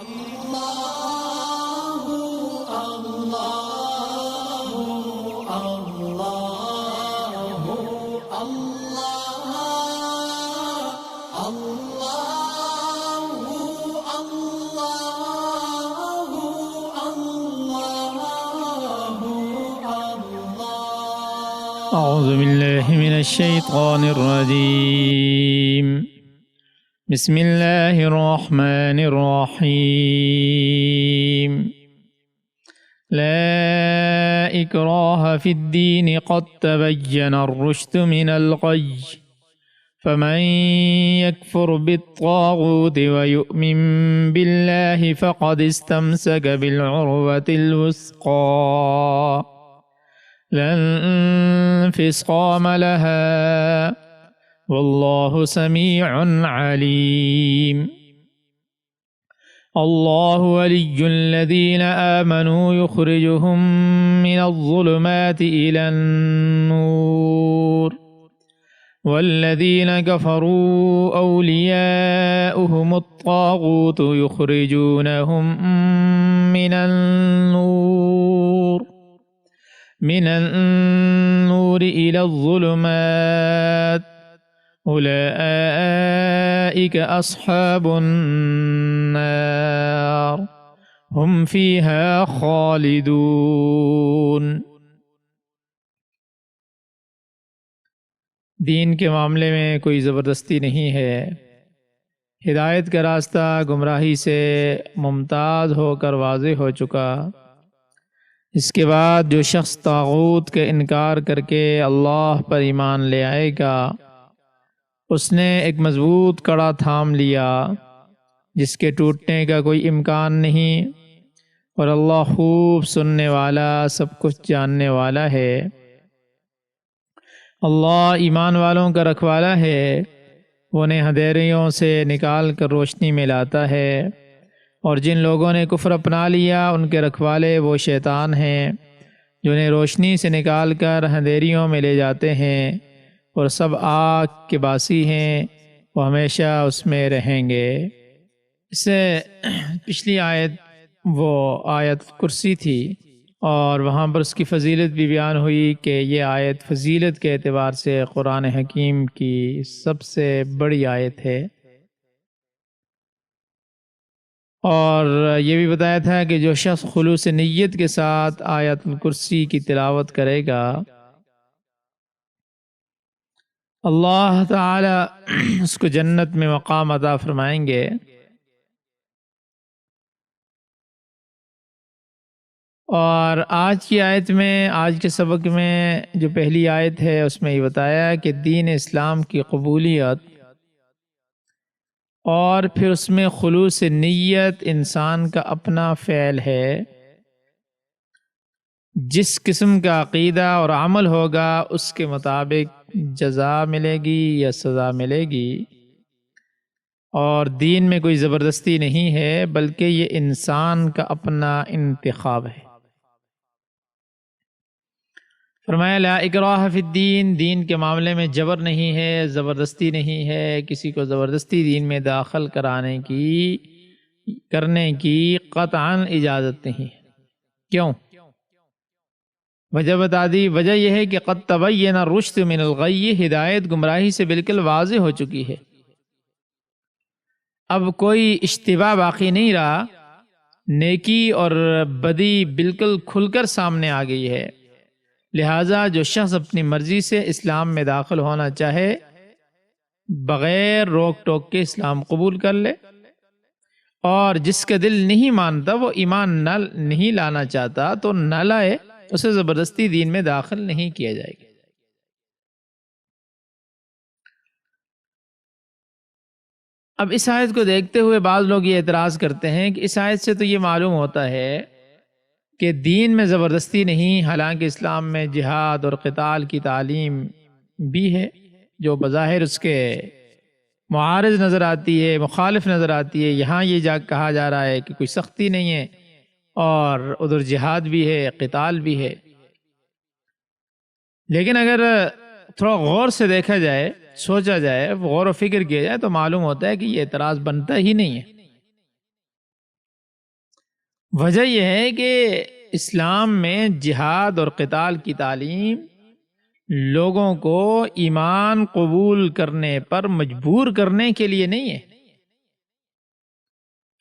أعوذ بالله من الشيطان الرجيم. بسم الله الرحمن الرحيم. لا إكراه في الدين قد تبين الرشد من الغي فمن يكفر بالطاغوت ويؤمن بالله فقد استمسك بالعروة الوثقى لا انفصام لها والله سميع عليم. الله ولي الذين آمنوا يخرجهم من الظلمات إلى النور والذين كفروا أولياؤهم الطاغوت يخرجونهم من النور إلى الظلمات أولئك أصحاب النار هم فيها خالدون. دین کے معاملے میں کوئی زبردستی نہیں ہے. ہدایت کا راستہ گمراہی سے ممتاز ہو کر واضح ہو چکا. اس کے بعد جو شخص طاغوت کا انکار کر کے اللہ پر ایمان لے آئے گا اس نے ایک مضبوط کڑا تھام لیا جس کے ٹوٹنے کا کوئی امکان نہیں، اور اللہ خوب سننے والا سب کچھ جاننے والا ہے. اللہ ایمان والوں کا رکھوالا ہے، وہ انہیں اندھیریوں سے نکال کر روشنی میں لاتا ہے، اور جن لوگوں نے کفر اپنا لیا ان کے رکھوالے وہ شیطان ہیں جو انہیں روشنی سے نکال کر اندھیریوں میں لے جاتے ہیں، اور سب آگ کے باسی ہیں، وہ ہمیشہ اس میں رہیں گے. اس سے پچھلی آیت وہ آیت کرسی تھی، اور وہاں پر اس کی فضیلت بھی بیان ہوئی کہ یہ آیت فضیلت کے اعتبار سے قرآن حکیم کی سب سے بڑی آیت ہے. اور یہ بھی بتایا تھا کہ جو شخص خلوص نیت کے ساتھ آیت الکرسی کی تلاوت کرے گا اللہ تعالی اس کو جنت میں مقام عطا فرمائیں گے. اور آج کی آیت میں، آج کے سبق میں جو پہلی آیت ہے اس میں یہ بتایا کہ دین اسلام کی قبولیت اور پھر اس میں خلوص نیت انسان کا اپنا فعل ہے. جس قسم کا عقیدہ اور عمل ہوگا اس کے مطابق جزا ملے گی یا سزا ملے گی. اور دین میں کوئی زبردستی نہیں ہے بلکہ یہ انسان کا اپنا انتخاب ہے. فرمایا لا اکراہ فی الدین، دین کے معاملے میں جبر نہیں ہے، زبردستی نہیں ہے، کسی کو زبردستی دین میں داخل کرنے کی قطعاً اجازت نہیں ہے. کیوں؟ وجہ بتا دی. وجہ یہ ہے کہ قد تبین الرشد من الغی، ہدایت گمراہی سے بالکل واضح ہو چکی ہے. اب کوئی اشتباہ باقی نہیں رہا، نیکی اور بدی بالکل کھل کر سامنے آ گئی ہے. لہٰذا جو شخص اپنی مرضی سے اسلام میں داخل ہونا چاہے بغیر روک ٹوک کے اسلام قبول کر لے، اور جس کا دل نہیں مانتا، وہ ایمان نہیں لانا چاہتا تو نہ لائے، اسے زبردستی دین میں داخل نہیں کیا جائے گا. اب اس آیت کو دیکھتے ہوئے بعض لوگ یہ اعتراض کرتے ہیں کہ اس آیت سے تو یہ معلوم ہوتا ہے کہ دین میں زبردستی نہیں، حالانکہ اسلام میں جہاد اور قتال کی تعلیم بھی ہے جو بظاہر اس کے معارض نظر آتی ہے، مخالف نظر آتی ہے. یہاں یہ کہا جا رہا ہے کہ کوئی سختی نہیں ہے، اور ادھر جہاد بھی ہے، قتال بھی ہے. لیکن اگر تھوڑا غور سے دیکھا جائے، سوچا جائے، غور و فکر کیا جائے تو معلوم ہوتا ہے کہ یہ اعتراض بنتا ہی نہیں ہے. وجہ یہ ہے کہ اسلام میں جہاد اور قتال کی تعلیم لوگوں کو ایمان قبول کرنے پر مجبور کرنے کے لیے نہیں ہے۔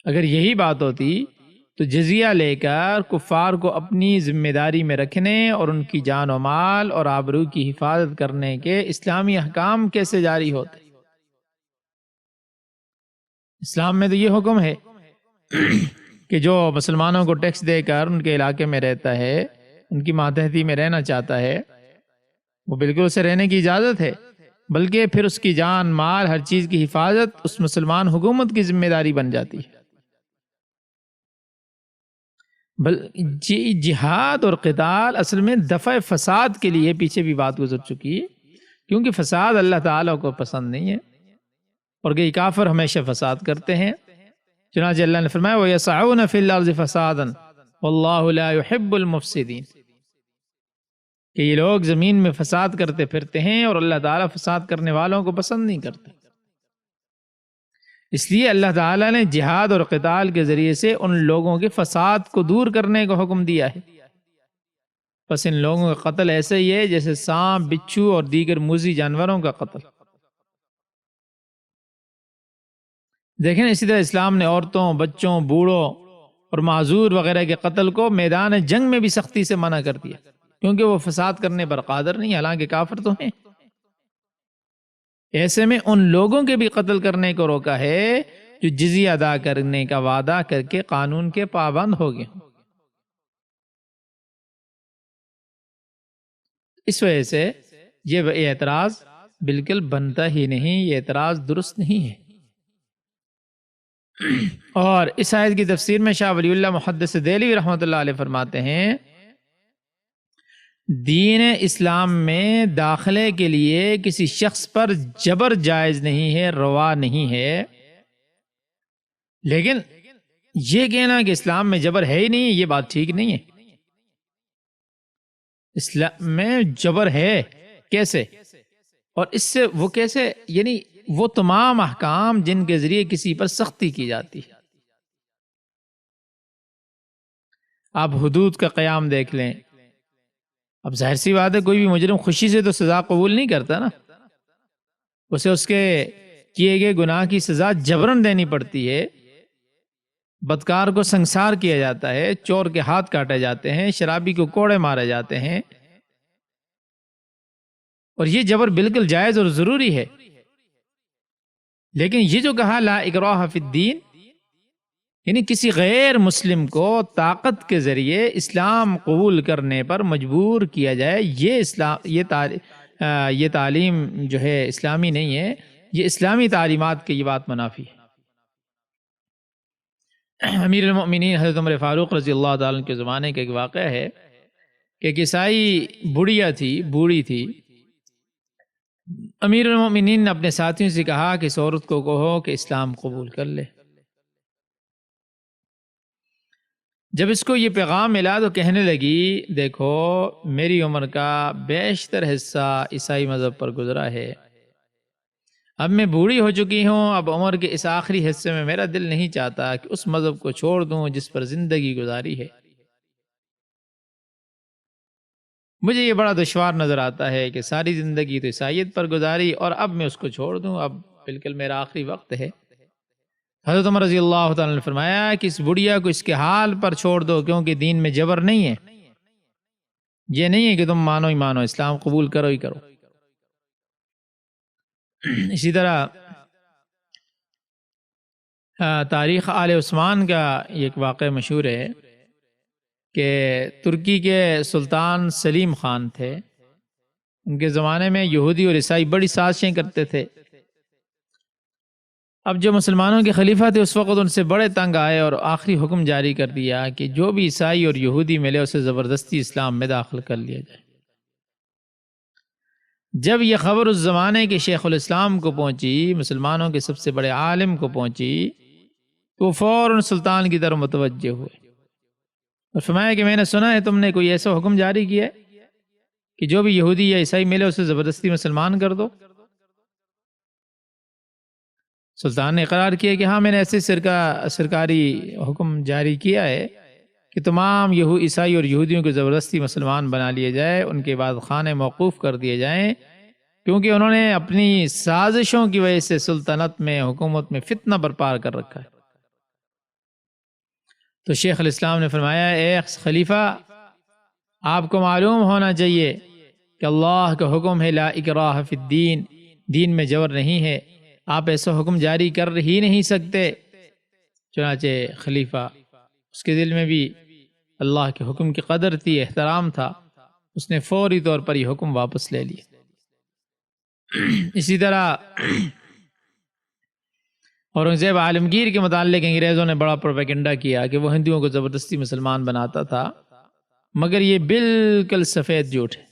اگر یہی بات ہوتی تو جزیہ لے کر کفار کو اپنی ذمہ داری میں رکھنے اور ان کی جان و مال اور آبرو کی حفاظت کرنے کے اسلامی احکام کیسے جاری ہوتے؟ اسلام میں تو یہ حکم ہے کہ جو مسلمانوں کو ٹیکس دے کر ان کے علاقے میں رہتا ہے، ان کی ماتحتی میں رہنا چاہتا ہے، وہ بالکل اسے رہنے کی اجازت ہے، بلکہ پھر اس کی جان مال ہر چیز کی حفاظت اس مسلمان حکومت کی ذمہ داری بن جاتی ہے۔ جہاد اور قتال اصل میں دفع فساد کے لیے پیچھے بھی بات گزر چکی ہے، کیونکہ فساد اللہ تعالیٰ کو پسند نہیں ہے، اور کہ کافر ہمیشہ فساد کرتے ہیں۔ چنانچہ اللہ نے فرمایا وَيَسْعَوْنَ فِي الْأَرْضِ فَسَادًا وَاللَّهُ لَا يُحِبُّ الْمُفْسِدِينَ، کہ یہ لوگ زمین میں فساد کرتے پھرتے ہیں اور اللہ تعالیٰ فساد کرنے والوں کو پسند نہیں کرتے۔ اس لیے اللہ تعالیٰ نے جہاد اور قتال کے ذریعے سے ان لوگوں کے فساد کو دور کرنے کا حکم دیا ہے۔ پس ان لوگوں کا قتل ایسے ہی ہے جیسے سانپ، بچھو اور دیگر موذی جانوروں کا قتل۔ دیکھیں اسی طرح اسلام نے عورتوں، بچوں، بوڑھوں اور معذور وغیرہ کے قتل کو میدان جنگ میں بھی سختی سے منع کر دیا، کیونکہ وہ فساد کرنے پر قادر نہیں، حالانکہ کافر تو ہیں۔ ایسے میں ان لوگوں کے بھی قتل کرنے کو روکا ہے جو جزیہ ادا کرنے کا وعدہ کر کے قانون کے پابند ہو گئے۔ اس وجہ سے یہ اعتراض بالکل بنتا ہی نہیں، یہ اعتراض درست نہیں ہے۔ اور اس آیت کی تفسیر میں شاہ ولی اللہ محدث دہلوی رحمۃ اللہ علیہ فرماتے ہیں دین اسلام میں داخلے کے لیے کسی شخص پر جبر جائز نہیں ہے، روا نہیں ہے، لیکن یہ کہنا کہ اسلام میں جبر ہے ہی نہیں، یہ بات ٹھیک نہیں ہے۔ اسلام میں جبر ہے کیسے؟ اور اس سے وہ کیسے؟ یعنی وہ تمام احکام جن کے ذریعے کسی پر سختی کی جاتی ہے۔ آپ حدود کا قیام دیکھ لیں، اب ظاہر سی بات ہے کوئی بھی مجرم خوشی سے تو سزا قبول نہیں کرتا نا، اسے اس کے کیے گئے گناہ کی سزا جبرن دینی پڑتی ہے۔ بدکار کو سنسار کیا جاتا ہے، چور کے ہاتھ کاٹے جاتے ہیں، شرابی کو کوڑے مارے جاتے ہیں، اور یہ جبر بالکل جائز اور ضروری ہے۔ لیکن یہ جو کہا لا اکراہ فی الدین، یعنی کسی غیر مسلم کو طاقت کے ذریعے اسلام قبول کرنے پر مجبور کیا جائے، یہ تعلیم جو ہے اسلامی نہیں ہے، یہ اسلامی تعلیمات کی یہ بات منافی ہے۔ امیر المؤمنین حضرت عمر فاروق رضی اللہ تعالیٰ عنہ کے زمانے کا ایک واقعہ ہے کہ ایک عیسائی بوڑھی تھی۔ امیر المؤمنین نے اپنے ساتھیوں سے کہا کہ اس عورت کو کہو کہ اسلام قبول کر لے۔ جب اس کو یہ پیغام ملا تو کہنے لگی دیکھو میری عمر کا بیشتر حصہ عیسائی مذہب پر گزرا ہے، اب میں بوڑھی ہو چکی ہوں، اب عمر کے اس آخری حصے میں میرا دل نہیں چاہتا کہ اس مذہب کو چھوڑ دوں جس پر زندگی گزاری ہے۔ مجھے یہ بڑا دشوار نظر آتا ہے کہ ساری زندگی تو عیسائیت پر گزاری اور اب میں اس کو چھوڑ دوں، اب بالکل میرا آخری وقت ہے۔ حضرت عمر رضی اللہ تعالیٰ نے فرمایا کہ اس بڑھیا کو اس کے حال پر چھوڑ دو، کیونکہ دین میں جبر نہیں ہے، یہ نہیں ہے کہ تم مانو ہی مانو، اسلام قبول کرو ہی کرو۔ اسی طرح تاریخ آل عثمان کا ایک واقعہ مشہور ہے کہ ترکی کے سلطان سلیم خان تھے، ان کے زمانے میں یہودی اور عیسائی بڑی سازشیں کرتے تھے۔ اب جو مسلمانوں کے خلیفہ تھے اس وقت ان سے بڑے تنگ آئے اور آخری حکم جاری کر دیا کہ جو بھی عیسائی اور یہودی ملے اسے زبردستی اسلام میں داخل کر لیا جائے۔ جب یہ خبر اس زمانے کے شیخ الاسلام کو پہنچی، مسلمانوں کے سب سے بڑے عالم کو پہنچی، تو فوراً سلطان کی طرف متوجہ ہوئے اور فرمایا کہ میں نے سنا ہے تم نے کوئی ایسا حکم جاری کیا ہے کہ جو بھی یہودی یا عیسائی ملے اسے زبردستی مسلمان کر دو۔ سلطان نے اقرار کیا کہ ہاں میں نے ایسے سرکاری حکم جاری کیا ہے، کہ تمام عیسائی اور یہودیوں کو زبردستی مسلمان بنا لیے جائے، ان کے بعد خانے موقوف کر دیے جائیں، کیونکہ انہوں نے اپنی سازشوں کی وجہ سے سلطنت میں، حکومت میں فتنہ برپا کر رکھا ہے۔ تو شیخ الاسلام نے فرمایا، اے خلیفہ، آپ کو معلوم ہونا چاہیے کہ اللہ کا حکم ہے لا اکراہ فی الدین، دین میں جبر نہیں ہے، آپ ایسا حکم جاری کر ہی نہیں سکتے۔ چنانچہ خلیفہ، اس کے دل میں بھی اللہ کے حکم کی قدر تھی، احترام تھا، اس نے فوری طور پر یہ حکم واپس لے لیا۔ اسی طرح اورنگزیب عالمگیر کے متعلق انگریزوں نے بڑا پروپیگنڈا کیا کہ وہ ہندوؤں کو زبردستی مسلمان بناتا تھا، مگر یہ بالکل سفید جھوٹ ہے۔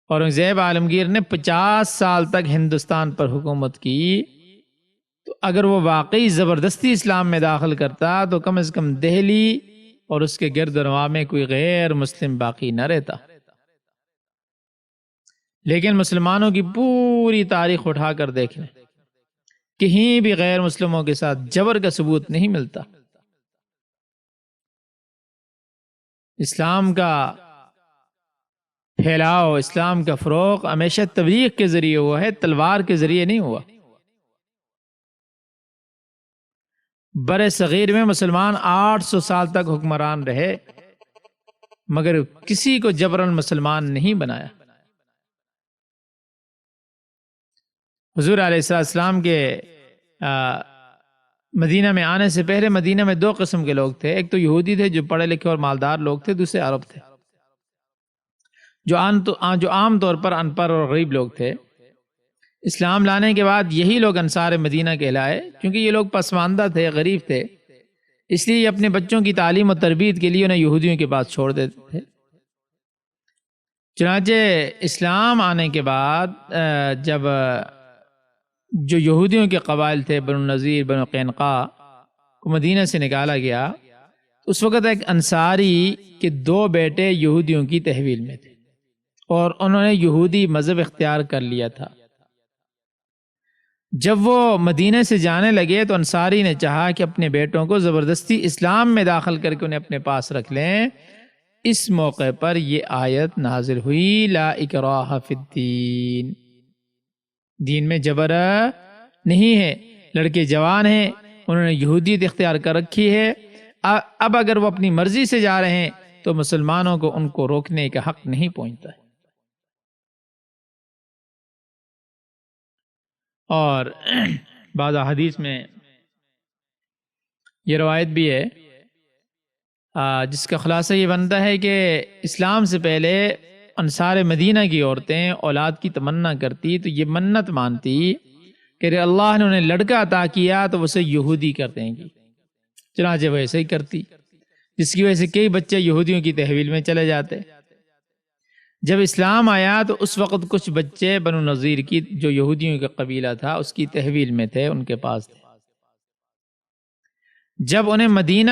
اورنگزیب عالمگیر نے 50 سال تک ہندوستان پر حکومت کی، تو اگر وہ واقعی زبردستی اسلام میں داخل کرتا تو کم از کم دہلی اور اس کے گرد و نواح میں کوئی غیر مسلم باقی نہ رہتا۔ لیکن مسلمانوں کی پوری تاریخ اٹھا کر دیکھ لیں، کہیں بھی غیر مسلموں کے ساتھ جبر کا ثبوت نہیں ملتا۔ اسلام کا پھیلاؤ، اسلام کا فروغ ہمیشہ تبلیغ کے ذریعے ہوا ہے، تلوار کے ذریعے نہیں ہوا۔ بر صغیر میں مسلمان 800 سال تک حکمران رہے، مگر کسی کو جبراً مسلمان نہیں بنایا۔ حضور علیہ السلام کے مدینہ میں آنے سے پہلے مدینہ میں 2 قسم کے لوگ تھے، ایک تو یہودی تھے جو پڑھے لکھے اور مالدار لوگ تھے، دوسرے عرب تھے جو عام طور پر ان پڑھ اور غریب لوگ تھے۔ اسلام لانے کے بعد یہی لوگ انصار مدینہ کہلائے، کیونکہ یہ لوگ پسماندہ تھے، غریب تھے، اس لیے یہ اپنے بچوں کی تعلیم و تربیت کے لیے انہیں یہودیوں کے پاس چھوڑ دیتے تھے۔ چنانچہ اسلام آنے کے بعد جب جو یہودیوں کے قبائل تھے، بنو نذیر، بنو قینقاع، کو مدینہ سے نکالا گیا، اس وقت ایک انصاری کے 2 بیٹے یہودیوں کی تحویل میں تھے اور انہوں نے یہودی مذہب اختیار کر لیا تھا۔ جب وہ مدینہ سے جانے لگے تو انصاری نے چاہا کہ اپنے بیٹوں کو زبردستی اسلام میں داخل کر کے انہیں اپنے پاس رکھ لیں۔ اس موقع پر یہ آیت نازل ہوئی، لا اکراہ فی الدین، دین میں جبر نہیں ہے، لڑکے جوان ہیں، انہوں نے یہودیت اختیار کر رکھی ہے، اب اگر وہ اپنی مرضی سے جا رہے ہیں تو مسلمانوں کو ان کو روکنے کا حق نہیں پہنچتا ہے۔ اور بعض احادیث میں یہ روایت بھی ہے جس کا خلاصہ یہ بنتا ہے کہ اسلام سے پہلے انصار مدینہ کی عورتیں اولاد کی تمنا کرتی تو یہ منت مانتی کہ اگر اللہ نے انہیں لڑکا عطا کیا تو اسے یہودی کر دیں گی، چنانچہ وہ ایسے ہی کرتی، جس کی وجہ سے کئی بچے یہودیوں کی تحویل میں چلے جاتے۔ جب اسلام آیا تو اس وقت کچھ بچے بنو نذیر کی، جو یہودیوں کا قبیلہ تھا، اس کی تحویل میں تھے، ان کے پاس تھے۔ جب انہیں مدینہ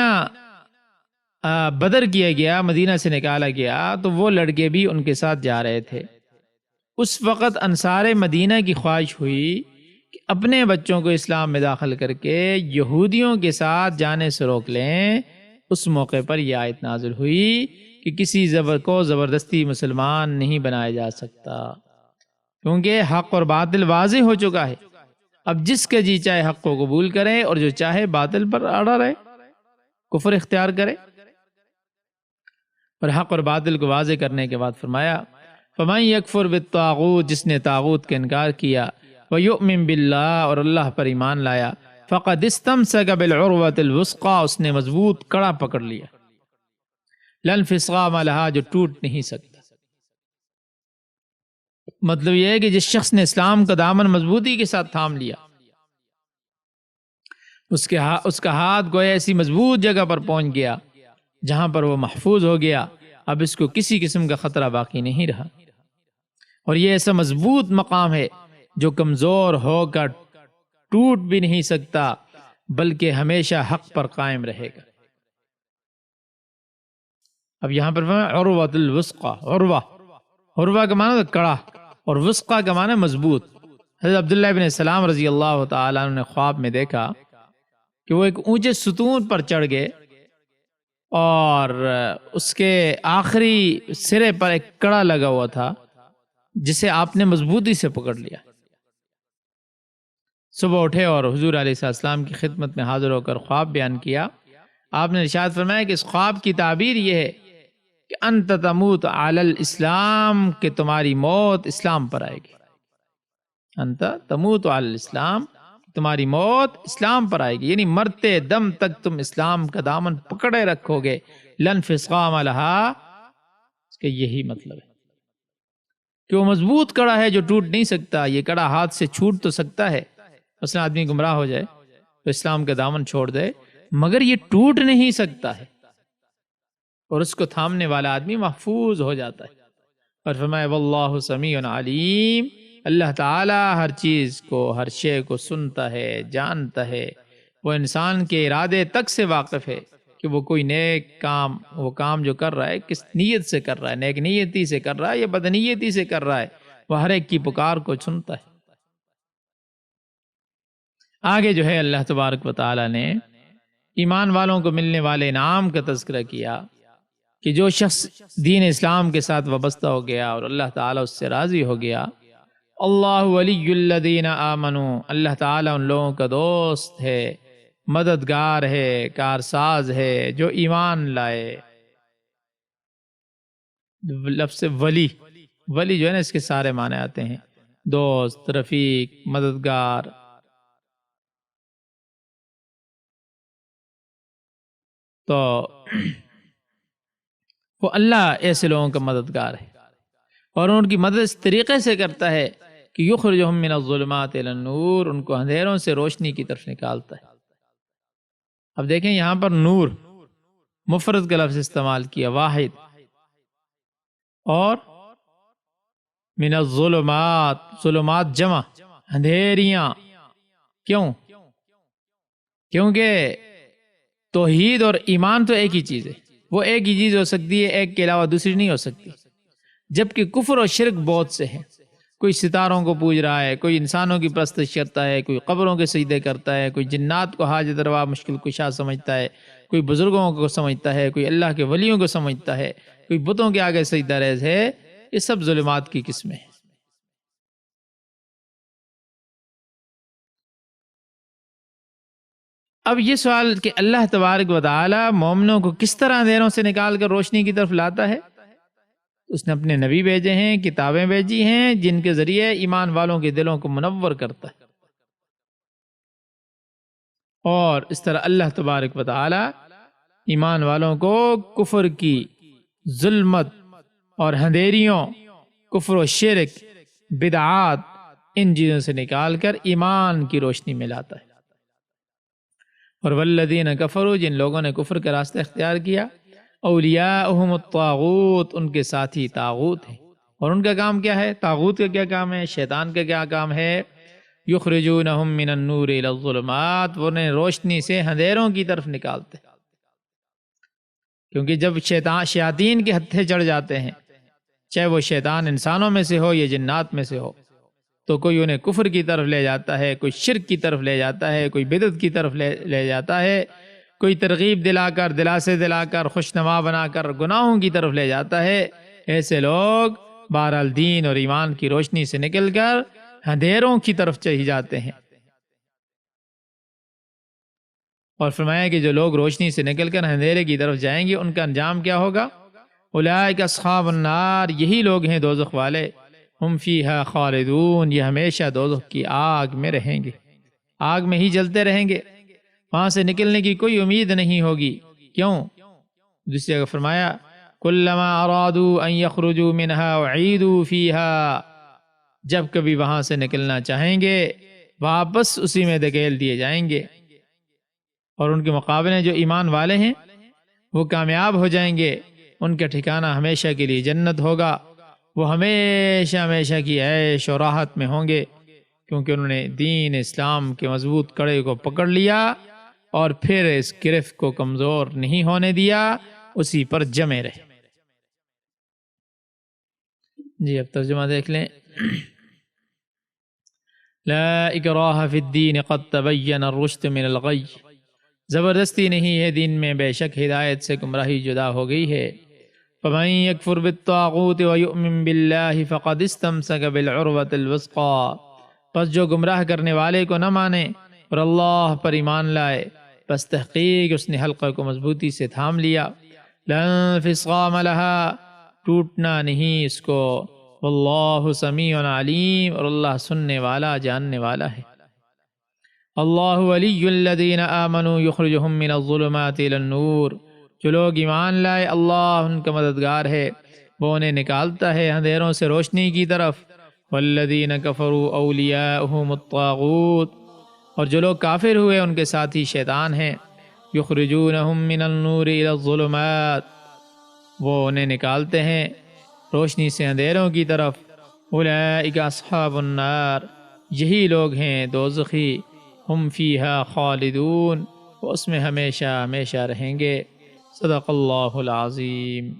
بدر کیا گیا، مدینہ سے نکالا گیا، تو وہ لڑکے بھی ان کے ساتھ جا رہے تھے۔ اس وقت انصار مدینہ کی خواہش ہوئی کہ اپنے بچوں کو اسلام میں داخل کر کے یہودیوں کے ساتھ جانے سے روک لیں۔ اس موقع پر یہ آیت نازل ہوئی کہ کسی کو زبردستی مسلمان نہیں بنایا جا سکتا، کیونکہ حق اور باطل واضح ہو چکا ہے۔ اب جس کا جی چاہے حق کو قبول کرے اور جو چاہے باطل پر اڑا رہے، کفر اختیار کرے۔ اور حق اور باطل کو واضح کرنے کے بعد فرمایا، فَمَن يَكْفُرْ بِالطَّاغُوتِ، جس نے طاغوت کا انکار کیا، وَيُؤْمِن بِاللَّهِ، اور اللہ پر ایمان لایا، فَقَدِ اسْتَمْسَكَ بِالْعُرْوَةِ الْوُثْقَىٰ، اس نے مضبوط کڑا پکڑ لیا، لَا انفصام لَهَا، جو ٹوٹ نہیں سکتا۔ مطلب یہ ہے کہ جس شخص نے اسلام کا دامن مضبوطی کے ساتھ تھام لیا، اس کا ہاتھ گویا ایسی مضبوط جگہ پر پہنچ گیا جہاں پر وہ محفوظ ہو گیا، اب اس کو کسی قسم کا خطرہ باقی نہیں رہا۔ اور یہ ایسا مضبوط مقام ہے جو کمزور ہو کر ٹوٹ بھی نہیں سکتا، بلکہ ہمیشہ حق پر قائم رہے گا۔ اب یہاں پر عروۃ الوثقیٰ، عروہ کا معنی کڑا اور وثقیٰ کا معنی مضبوط۔ حضرت عبداللہ بن سلام رضی اللہ تعالیٰ عنہ نے خواب میں دیکھا کہ وہ ایک اونچے ستون پر چڑھ گئے اور اس کے آخری سرے پر ایک کڑا لگا ہوا تھا جسے آپ نے مضبوطی سے پکڑ لیا۔ صبح اٹھے اور حضور علیہ السلام کی خدمت میں حاضر ہو کر خواب بیان کیا۔ آپ نے ارشاد فرمایا کہ اس خواب کی تعبیر یہ ہے کہ انت تموت علی الاسلام، کہ تمہاری موت اسلام پر آئے گی۔ انت تموت علی الاسلام، تمہاری موت اسلام پر آئے گی، یعنی مرتے دم تک تم اسلام کا دامن پکڑے رکھو گے۔ لن فسقام لہا، اس کا یہی مطلب ہے کہ وہ مضبوط کڑا ہے جو ٹوٹ نہیں سکتا۔ یہ کڑا ہاتھ سے چھوٹ تو سکتا ہے، مثلا آدمی گمراہ ہو جائے تو اسلام کا دامن چھوڑ دے، مگر یہ ٹوٹ نہیں سکتا ہے، اور اس کو تھامنے والا آدمی محفوظ ہو جاتا ہے۔ اور فرمایا واللہ سمیع علیم، اللہ تعالی ہر چیز کو، ہر شے کو سنتا ہے، جانتا ہے۔ وہ انسان کے ارادے تک سے واقف ہے کہ وہ کوئی نیک کام، وہ کام جو کر رہا ہے کس نیت سے کر رہا ہے، نیک نیتی سے کر رہا ہے یا بدنیتی سے کر رہا ہے، وہ ہر ایک کی پکار کو سنتا ہے۔ آگے جو ہے اللہ تبارک و تعالی نے ایمان والوں کو ملنے والے انعام کا تذکرہ کیا کہ جو شخص دین اسلام کے ساتھ وابستہ ہو گیا اور اللہ تعالیٰ اس سے راضی ہو گیا، اللہ ولی الذین آمنوا، اللہ تعالیٰ ان لوگوں کا دوست ہے، مددگار ہے، کارساز ہے جو ایمان لائے۔ لفظ ولی، ولی جو ہے نا اس کے سارے معنی آتے ہیں، دوست، رفیق، مددگار۔ تو وہ اللہ ایسے لوگوں کا مددگار ہے، اور ان کی مدد اس طریقے سے کرتا ہے کہ یخرجہم من الظلمات الی النور، ان کو اندھیروں سے روشنی کی طرف نکالتا ہے۔ اب دیکھیں یہاں پر نور مفرد کا لفظ استعمال کیا، واحد، اور من الظلمات، ظلمات جمع، اندھیریاں۔ کیوں؟ کیونکہ توحید اور ایمان تو ایک ہی چیز ہے، وہ ایک ہی چیز ہو سکتی ہے، ایک کے علاوہ دوسری نہیں ہو سکتی، جبکہ کفر اور شرک بہت سے ہیں۔ کوئی ستاروں کو پوج رہا ہے، کوئی انسانوں کی پرستش کرتا ہے، کوئی قبروں کے سجدے کرتا ہے، کوئی جنات کو حاجت روا مشکل کشا سمجھتا ہے، کوئی بزرگوں کو سمجھتا ہے، کوئی اللہ کے ولیوں کو سمجھتا ہے، کوئی بتوں کے آگے سجدہ ریز ہے۔ یہ سب ظلمات کی قسمیں ہیں۔ اب یہ سوال کہ اللہ تبارک و تعالی مومنوں کو کس طرح اندھیروں سے نکال کر روشنی کی طرف لاتا ہے؟ اس نے اپنے نبی بھیجے ہیں، کتابیں بھیجی ہیں جن کے ذریعے ایمان والوں کے دلوں کو منور کرتا ہے، اور اس طرح اللہ تبارک و تعالی ایمان والوں کو کفر کی ظلمت اور اندھیریوں، کفر و شرک، بدعات، ان چیزوں سے نکال کر ایمان کی روشنی میں لاتا ہے۔ اور والذین کفروا، جن لوگوں نے کفر کا راستہ اختیار کیا، اولیاءہم الطاغوت، ان کے ساتھی طاغوت ہیں۔ اور ان کا کام کیا ہے؟ طاغوت کا کیا کام ہے؟ شیطان کا کیا کام ہے؟ یخرجونہم من النور الی الظلمات، وہ انہیں روشنی سے اندھیروں کی طرف نکالتے ہیں۔ کیونکہ جب شیاطین کے ہتھے چڑھ جاتے ہیں، چاہے وہ شیطان انسانوں میں سے ہو یا جنات میں سے ہو، تو کوئی انہیں کفر کی طرف لے جاتا ہے، کوئی شرک کی طرف لے جاتا ہے، کوئی بدعت کی طرف لے جاتا ہے، کوئی ترغیب دلا کر، دلاسے دلا کر، خوشنما بنا کر گناہوں کی طرف لے جاتا ہے۔ ایسے لوگ بہرحال دین اور ایمان کی روشنی سے نکل کر اندھیروں کی طرف چلی جاتے ہیں۔ اور فرمایا کہ جو لوگ روشنی سے نکل کر اندھیرے کی طرف جائیں گے ان کا انجام کیا ہوگا؟ اولئک اصحاب النار، یہی لوگ ہیں دوزخ والے، ہم فیہا خالدون، یہ ہمیشہ دوزخ کی آگ میں رہیں گے، آگ میں ہی جلتے رہیں گے، وہاں سے نکلنے کی کوئی امید نہیں ہوگی۔ کیوں؟ دوسری جگہ فرمایا کلما ارادوا ان یخرجوا منہا اعیدوا فیہا، جب کبھی وہاں سے نکلنا چاہیں گے واپس اسی میں دھکیل دیے جائیں گے۔ اور ان کے مقابلے جو ایمان والے ہیں وہ کامیاب ہو جائیں گے، ان کا ٹھکانہ ہمیشہ کے لیے جنت ہوگا، وہ ہمیشہ ہمیشہ کی عیش و راحت میں ہوں گے، کیونکہ انہوں نے دین اسلام کے مضبوط کڑے کو پکڑ لیا اور پھر اس گرفت کو کمزور نہیں ہونے دیا، اسی پر جمے رہے۔ جی اب ترجمہ دیکھ لیں۔ لا اکراہ فی الدین قد تبین الرشد من الغی، زبردستی نہیں ہے دین میں، بے شک ہدایت سے گمراہی جدا ہو گئی ہے۔ فمن یکفر بالطاغوت ویؤمن باللہ فقد استمسک بالعروۃ الوثقی، پس جو گمراہ کرنے والے کو نہ مانے اور اللہ پر ایمان لائے، بس تحقیق اس نے حلقہ کو مضبوطی سے تھام لیا۔ لا انفصام لہا، ٹوٹنا نہیں اس کو۔ واللہ سمیع علیم، اور اللہ سننے والا جاننے والا ہے۔ اللہ ولی الذین آمنوا یخرجہم من الظلمات الی النور، جو لوگ ایمان لائے اللہ ان کا مددگار ہے، وہ انہیں نکالتا ہے اندھیروں سے روشنی کی طرف۔ والذین کفروا اولیاؤہم الطاغوت، اور جو لوگ کافر ہوئے ان کے ساتھی شیطان ہیں۔ یخرجونہم من النور الی الظلمات، وہ انہیں نکالتے ہیں روشنی سے اندھیروں کی طرف۔ اولئک اصحاب النار، یہی لوگ ہیں دوزخی، ہم فیہا خالدون، وہ اس میں ہمیشہ ہمیشہ رہیں گے۔ صدق اللہ العظیم۔